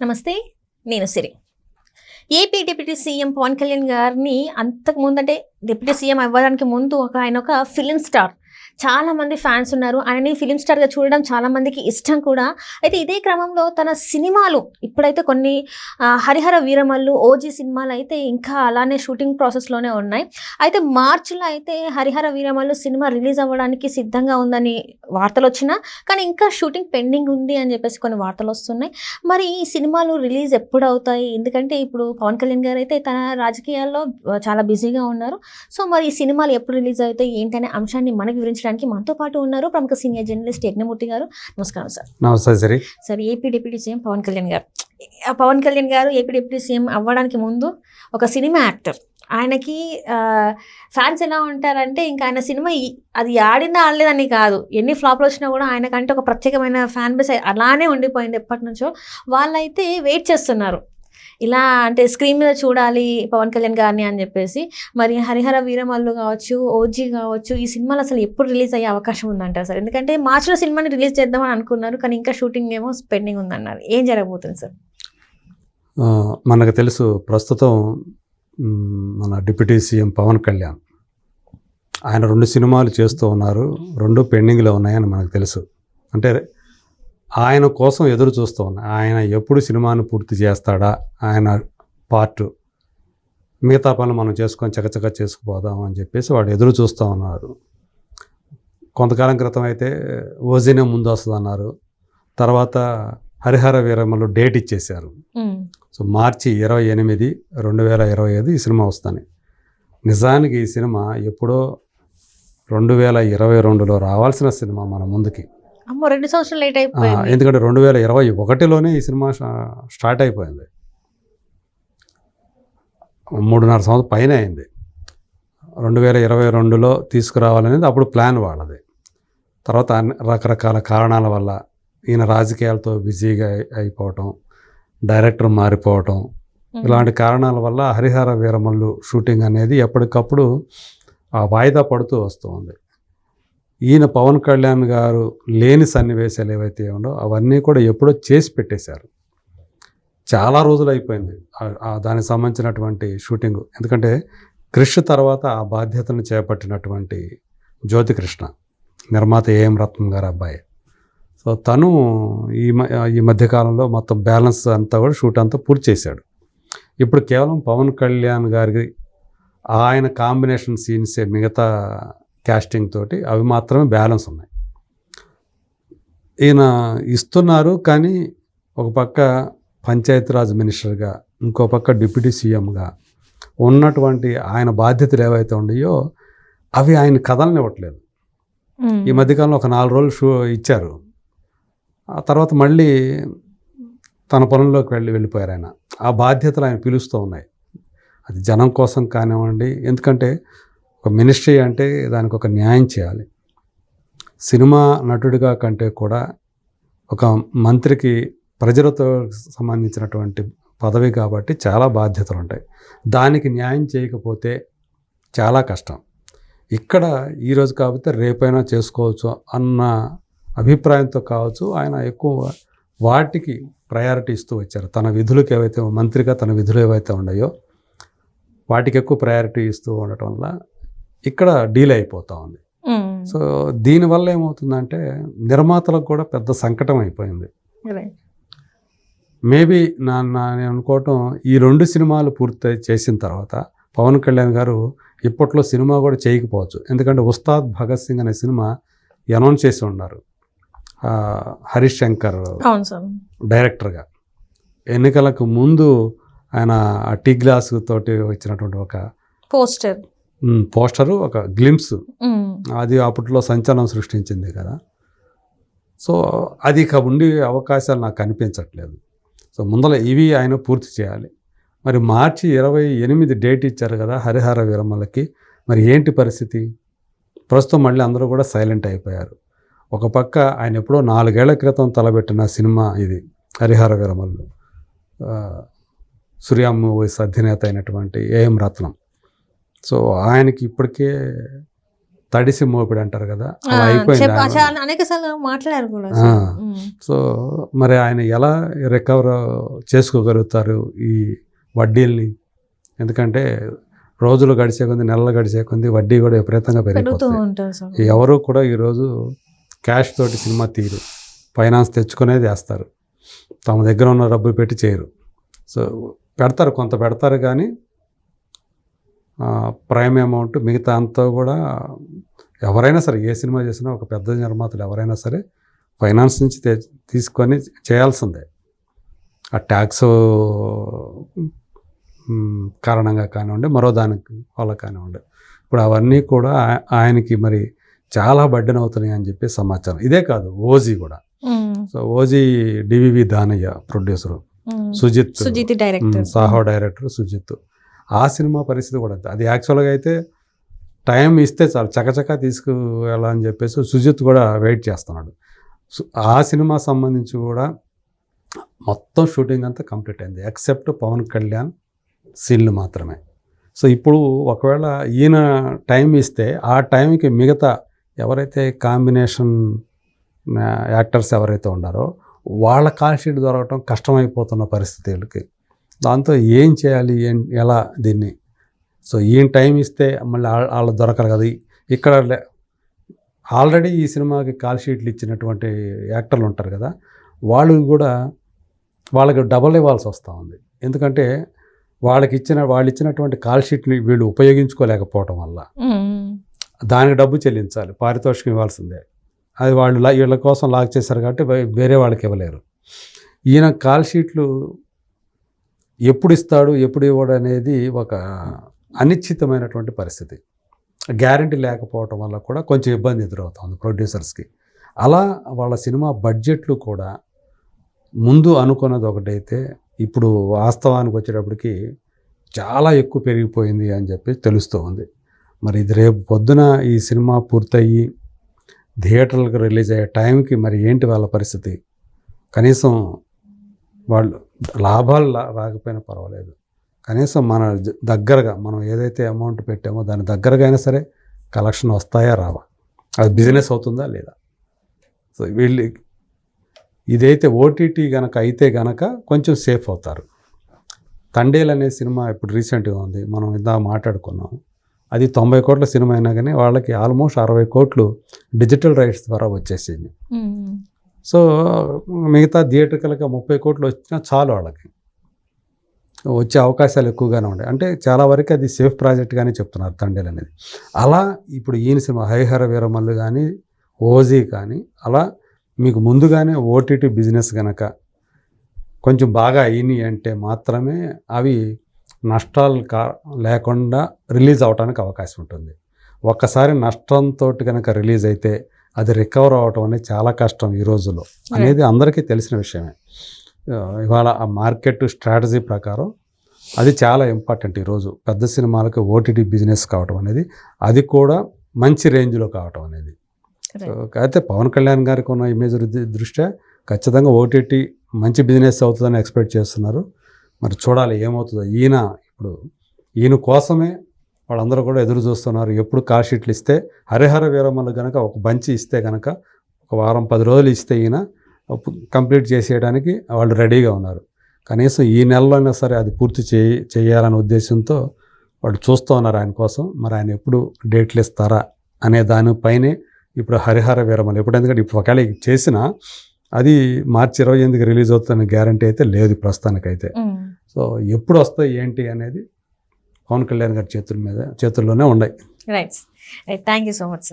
నమస్తే. నేను Siri. AP deputy CM Pawan Kalyan గారిని అంతకుముందు అంటే డిప్యూటీ సీఎం అవ్వడానికి ముందు ఆయన ఒక ఫిలిం స్టార్. చాలామంది ఫ్యాన్స్ ఉన్నారు. ఆయనని ఫిలిం స్టార్గా చూడడం చాలామందికి ఇష్టం కూడా. అయితే ఇదే క్రమంలో తన సినిమాలు ఇప్పుడైతే కొన్ని హరిహర వీరమల్లు, ఓజీ సినిమాలు అయితే ఇంకా అలానే షూటింగ్ ప్రాసెస్లోనే ఉన్నాయి. అయితే మార్చిలో అయితే హరిహర వీరమల్లు సినిమా రిలీజ్ అవ్వడానికి సిద్ధంగా ఉందని వార్తలు వచ్చినా కానీ ఇంకా షూటింగ్ పెండింగ్ ఉంది అని చెప్పేసి కొన్ని వార్తలు వస్తున్నాయి. మరి ఈ సినిమాలు రిలీజ్ ఎప్పుడు అవుతాయి? ఎందుకంటే ఇప్పుడు పవన్ కళ్యాణ్ గారు అయితే తన రాజకీయాల్లో చాలా బిజీగా ఉన్నారు. సో మరి ఈ సినిమాలు ఎప్పుడు రిలీజ్ అవుతాయి ఏంటనే అంశాన్ని మనకి వివరించడానికి మనతో పాటు ఉన్నారు ప్రముఖ సీనియర్ జర్నలిస్ట్ యజ్ఞమూర్తి గారు. నమస్కారం సార్. నమస్తే సరి. Sir, AP deputy CM Pawan Kalyan garu. Pawan Kalyan గారు ఏపీ డిప్యూటీ సీఎం అవ్వడానికి ముందు ఒక సినిమా యాక్టర్. ఆయనకి ఫ్యాన్స్ ఎలా ఉంటారంటే ఇంకా ఆయన సినిమా అది ఆడిందా ఆడలేదని కాదు, ఎన్ని ఫ్లాప్లు వచ్చినా కూడా ఆయనకంటే ఒక ప్రత్యేకమైన ఫ్యాన్ బేస్ అలానే ఉండిపోయింది ఎప్పటి నుంచో. వాళ్ళైతే వెయిట్ చేస్తున్నారు ఇలా అంటే స్క్రీన్ మీద చూడాలి పవన్ కళ్యాణ్ గారిని అని చెప్పేసి. మరి హరిహర వీరమల్లు కావచ్చు, ఓజీ కావచ్చు, ఈ సినిమాలు అసలు ఎప్పుడు రిలీజ్ అయ్యే అవకాశం ఉందంటారు సార్? ఎందుకంటే మార్చిలో సినిమాని రిలీజ్ చేద్దామని అనుకున్నారు కానీ ఇంకా షూటింగ్ ఏమో పెండింగ్ ఉందన్నారు. ఏం జరగబోతుంది సార్? మనకు తెలుసు ప్రస్తుతం మన డిప్యూటీ సీఎం పవన్ కళ్యాణ్ ఆయన 2 సినిమాలు చేస్తూ ఉన్నారు. 2 పెండింగ్లో ఉన్నాయని మనకు తెలుసు. అంటే ఆయన కోసం ఎదురు చూస్తూ ఉన్నాయి. ఆయన ఎప్పుడు సినిమాను పూర్తి చేస్తాడా, ఆయన పార్ట్ మిగతా పనులు మనం చేసుకొని చకచక చేసుకుపోదాం అని చెప్పేసి వాడు ఎదురు చూస్తూ ఉన్నారు. కొంతకాలం క్రితం అయితే ఓజీనే ముందు వస్తుంది అన్నారు. తర్వాత హరిహర వీరమల్లు డేట్ ఇచ్చేశారు. సో మార్చి 28, 2025 ఈ సినిమా వస్తుంది. నిజానికి ఈ సినిమా ఎప్పుడో 2022లో రావాల్సిన సినిమా మన ముందుకి. 2 సంవత్సరాలు లేట్ అయిపోయింది. ఎందుకంటే 2021లోనే ఈ సినిమా స్టార్ట్ అయిపోయింది. 3.5 సంవత్సరం పైన అయింది. 2022లో తీసుకురావాలనేది అప్పుడు ప్లాన్ వాళ్ళది. తర్వాత రకరకాల కారణాల వల్ల ఈయన రాజకీయాలతో బిజీగా అయిపోవటం, డైరెక్టర్ మారిపోవటం, ఇలాంటి కారణాల వల్ల హరిహర వీరమల్లు షూటింగ్ అనేది ఎప్పటికప్పుడు వాయిదా పడుతూ వస్తూ ఉంది. ఈయన పవన్ కళ్యాణ్ గారు లేని సన్నివేశాలు ఏవైతే ఉండో అవన్నీ కూడా ఎప్పుడో చేసి పెట్టేశారు. చాలా రోజులు అయిపోయింది దానికి సంబంధించినటువంటి షూటింగ్. ఎందుకంటే క్రిష్ తర్వాత ఆ బాధ్యతను చేపట్టినటువంటి జ్యోతికృష్ణ, నిర్మాత ఏఎం రత్నం గారు అబ్బాయి. సో తను ఈ మధ్యకాలంలో మొత్తం బ్యాలెన్స్ అంతా కూడా షూట్ అంతా పూర్తి చేశాడు. ఇప్పుడు కేవలం పవన్ కళ్యాణ్ గారికి ఆయన కాంబినేషన్ సీన్సే మిగతా క్యాస్టింగ్ తోటి అవి మాత్రమే బ్యాలెన్స్ ఉన్నాయి. ఈయన ఇస్తున్నారు కానీ ఒక పక్క పంచాయతీరాజ్ మినిస్టర్గా, ఇంకో పక్క డిప్యూటీ సీఎంగా ఉన్నటువంటి ఆయన బాధ్యతలు ఏవైతే ఉన్నాయో అవి ఆయన కథలనివ్వట్లేదు. ఈ మధ్యకాలంలో ఒక 4 రోజులు ఇచ్చారు. ఆ తర్వాత మళ్ళీ తన పనుల్లోకి వెళ్ళిపోయారు ఆయన. ఆ బాధ్యతలు ఆయన పిలుస్తూ ఉన్నాయి. అది జనం కోసం కానివ్వండి, ఎందుకంటే ఒక మినిస్ట్రీ అంటే దానికి ఒక న్యాయం చేయాలి. సినిమా నటుడిగా కంటే కూడా ఒక మంత్రికి ప్రజలతో సంబంధించినటువంటి పదవి కాబట్టి చాలా బాధ్యతలు ఉంటాయి. దానికి న్యాయం చేయకపోతే చాలా కష్టం. ఇక్కడ ఈరోజు కాకపోతే రేపైనా చేసుకోవచ్చు అన్న అభిప్రాయంతో కావచ్చు ఆయన ఎక్కువ వాటికి ప్రయారిటీ ఇస్తూ వచ్చారు. తన విధులకు ఏవైతే మంత్రిగా తన విధులు ఏవైతే ఉన్నాయో వాటికి ఎక్కువ ప్రయారిటీ ఇస్తూ ఉండటం వల్ల ఇక్కడ డీల్ అయిపోతూ ఉంది. సో దీనివల్ల ఏమవుతుందంటే నిర్మాతలకు కూడా పెద్ద సంకటం అయిపోయింది. మేబీ నేను అనుకోవటం ఈ 2 సినిమాలు పూర్తి చేసిన తర్వాత పవన్ కళ్యాణ్ గారు ఇప్పట్లో సినిమా కూడా చేయకపోవచ్చు. ఎందుకంటే ఉస్తాద్ భగత్ సింగ్ అనే సినిమా అనౌన్స్ చేసి ఉన్నారు హరీష్ శంకర్ డైరెక్టర్గా. ఎన్నికలకు ముందు ఆయన టీ గ్లాస్ తోటి వచ్చినటువంటి ఒక పోస్టరు, ఒక గ్లిమ్స్, అది అప్పట్లో సంచలనం సృష్టించింది కదా. సో అది ఇక ఉండే అవకాశాలు నాకు కనిపించట్లేదు. సో ముందర ఇవి ఆయన పూర్తి చేయాలి. మరి మార్చి 28 డేట్ ఇచ్చారు కదా హరిహర వీరమల్లకి. మరి ఏంటి పరిస్థితి? ప్రస్తుతం మళ్ళీ అందరూ కూడా సైలెంట్ అయిపోయారు. ఒక పక్క ఆయన ఎప్పుడో 4 ఏళ్ల క్రితం తలబెట్టిన సినిమా ఇది హరిహర వీరమల్లు. సూర్య మూవీస్ అధినేత అయినటువంటి ఏఎం రత్నం. సో ఆయనకి ఇప్పటికే తడిసి మోపిడి అంటారు కదా, అలా అయిపోయింది ఆయన. చాలా అనేక సార్లు మాట్లాడారు కూడా. ఆ. సో మరి ఆయన ఎలా రికవర్ చేసుకోగలుగుతారు ఈ వడ్డీల్ని? ఎందుకంటే రోజులు గడిచే కొద్ది, నెలలు గడిచే కొద్ది వడ్డీ కూడా విపరీతంగా పెరుగుతూ పెరిగిపోతుంది. ఉంటారు సార్. ఎవరు కూడా ఈరోజు క్యాష్ తోటి సినిమా తీరు, ఫైనాన్స్ తెచ్చుకునేది వేస్తారు, తమ దగ్గర ఉన్న డబ్బులు పెట్టి చేయరు. సో పెడతారు, కొంత పెడతారు, కానీ ప్రైమ్ అమౌంట్ మిగతా అంతా కూడా ఎవరైనా సరే ఏ సినిమా చేసినా ఒక పెద్ద నిర్మాతలు ఎవరైనా సరే ఫైనాన్స్ నుంచి తీసుకొని చేయాల్సిందే. ఆ ట్యాక్స్ కారణంగా కానివ్వండి, మరో దానికి వల్ల కానివ్వండి. ఇప్పుడు అవన్నీ కూడా ఆయనకి మరి చాలా బడ్డెన్ అవుతున్నాయి అని చెప్పి సమాచారం. ఇదే కాదు, ఓజీ కూడా. So OG DVV Danayya producer, Sujeeth director, Saaho director Sujeeth. ఆ సినిమా పరిస్థితి కూడా అంతే. అది యాక్చువల్గా అయితే టైం ఇస్తే చాలు చకచకా తీసుకువెళ్ళాలని చెప్పేసి సుజిత్ కూడా వెయిట్ చేస్తున్నాడు. ఆ సినిమా సంబంధించి కూడా మొత్తం షూటింగ్ అంతా కంప్లీట్ అయింది, ఎక్సెప్ట్ పవన్ కళ్యాణ్ సీన్లు మాత్రమే. సో ఇప్పుడు ఒకవేళ ఈయన టైం ఇస్తే ఆ టైంకి మిగతా ఎవరైతే కాంబినేషన్ యాక్టర్స్ ఎవరైతే ఉన్నారో వాళ్ళ కాల్ షీట్ దొరకటం కష్టమైపోతున్న పరిస్థితులకి. దాంతో ఏం చేయాలి, ఎలా దీన్ని? సో ఈయన టైం ఇస్తే మళ్ళీ వాళ్ళు దొరకరు కదా. ఇక్కడ ఆల్రెడీ ఈ సినిమాకి కాల్ షీట్లు ఇచ్చినటువంటి యాక్టర్లు ఉంటారు కదా, వాళ్ళు కూడా వాళ్ళకి డబల్ ఇవ్వాల్సి వస్తూ ఉంది. ఎందుకంటే వాళ్ళు ఇచ్చినటువంటి కాల్ షీట్ని వీళ్ళు ఉపయోగించుకోలేకపోవటం వల్ల దానికి డబ్బు చెల్లించాలి, పారితోషికం ఇవ్వాల్సిందే. అది వాళ్ళు వీళ్ళ కోసం లాక్ చేశారు కాబట్టి వేరే వాళ్ళకి ఇవ్వలేరు. ఈయన కాల్ షీట్లు ఎప్పుడు ఇస్తాడు, ఎప్పుడు ఇవ్వడు అనేది ఒక అనిశ్చితమైనటువంటి పరిస్థితి. గ్యారంటీ లేకపోవటం వల్ల కూడా కొంచెం ఇబ్బంది ఎదురవుతుంది ప్రొడ్యూసర్స్కి. అలా వాళ్ళ సినిమా బడ్జెట్లు కూడా ముందు అనుకున్నది ఒకటైతే ఇప్పుడు వాస్తవానికి వచ్చేటప్పటికి చాలా ఎక్కువ పెరిగిపోయింది అని చెప్పి తెలుస్తూ ఉంది. మరి ఇది రేపు పొద్దున ఈ సినిమా పూర్తయ్యి థియేటర్లకు రిలీజ్ అయ్యే టైంకి మరి ఏంటి వాళ్ళ పరిస్థితి? కనీసం వాళ్ళు లాభాలు రాకపోయినా పర్వాలేదు, కనీసం మన దగ్గరగా మనం ఏదైతే అమౌంట్ పెట్టామో దాని దగ్గరగా అయినా సరే కలెక్షన్ వస్తాయా రావా, అది బిజినెస్ అవుతుందా లేదా? సో వీళ్ళు ఇదైతే ఓటీటీ కనుక అయితే కనుక కొంచెం సేఫ్ అవుతారు. తండేల్ అనే సినిమా ఇప్పుడు రీసెంట్గా ఉంది, మనం ఇందాక మాట్లాడుకున్నాం. అది 90 కోట్ల సినిమా అయినా కానీ వాళ్ళకి ఆల్మోస్ట్ 60 కోట్లు డిజిటల్ రైట్స్ ద్వారా వచ్చేసింది. సో మిగతా థియేటర్కల్గా 30 కోట్లు వచ్చినా చాలు, వాళ్ళకి వచ్చే అవకాశాలు ఎక్కువగానే ఉన్నాయి. అంటే చాలా వరకు అది సేఫ్ ప్రాజెక్ట్గానే చెప్తున్నారు తండేల్ అనేది. అలా ఇప్పుడు ఈయన సినిమా హరిహర వీరమల్లు కానీ ఓజీ కానీ అలా మీకు ముందుగానే ఓటీటీ బిజినెస్ కనుక కొంచెం బాగా అయినాయి అంటే మాత్రమే అవి నష్టాలు లేకుండా రిలీజ్ అవడానికి అవకాశం ఉంటుంది. ఒక్కసారి నష్టంతో కనుక రిలీజ్ అయితే అది రికవర్ అవ్వటం అనేది చాలా కష్టం ఈ రోజుల్లో అనేది అందరికీ తెలిసిన విషయమే. ఇవాళ ఆ మార్కెట్ స్ట్రాటజీ ప్రకారం అది చాలా ఇంపార్టెంట్ ఈరోజు పెద్ద సినిమాలకు ఓటీటీ బిజినెస్ కావటం అనేది, అది కూడా మంచి రేంజ్లో కావటం అనేది. సో అయితే పవన్ కళ్యాణ్ గారికి ఉన్న ఇమేజ్ దృష్ట్యా ఖచ్చితంగా ఓటీటీ మంచి బిజినెస్ అవుతుందని ఎక్స్పెక్ట్ చేస్తున్నారు. మరి చూడాలి ఏమవుతుందో. ఈయన కోసమే వాళ్ళందరూ కూడా ఎదురు చూస్తున్నారు. ఎప్పుడు కాల్ షీట్లు ఇస్తే హరిహర వీరమల్లు కనుక ఒక బంచి ఇస్తే కనుక ఒక వారం 10 రోజులు ఇస్తే ఈయన కంప్లీట్ చేసేయడానికి వాళ్ళు రెడీగా ఉన్నారు. కనీసం ఈ నెలలోనే సరే అది పూర్తి చేయాలనే ఉద్దేశంతో వాళ్ళు చూస్తూ ఉన్నారు ఆయన కోసం. మరి ఆయన ఎప్పుడు డేట్లు ఇస్తారా అనే దానిపైనే ఇప్పుడు హరిహర వీరమల్లు ఎందుకంటే ఇప్పుడు ఒకవేళ చేసినా అది మార్చి 28కి రిలీజ్ అవుతుందనే గ్యారంటీ అయితే లేదు ప్రస్తుతానికైతే. సో ఎప్పుడు వస్తాయి ఏంటి అనేది పవన్ కళ్యాణ్ గారి చేతుల్లోనే ఉన్నాయి. Right. Thank you so much sir.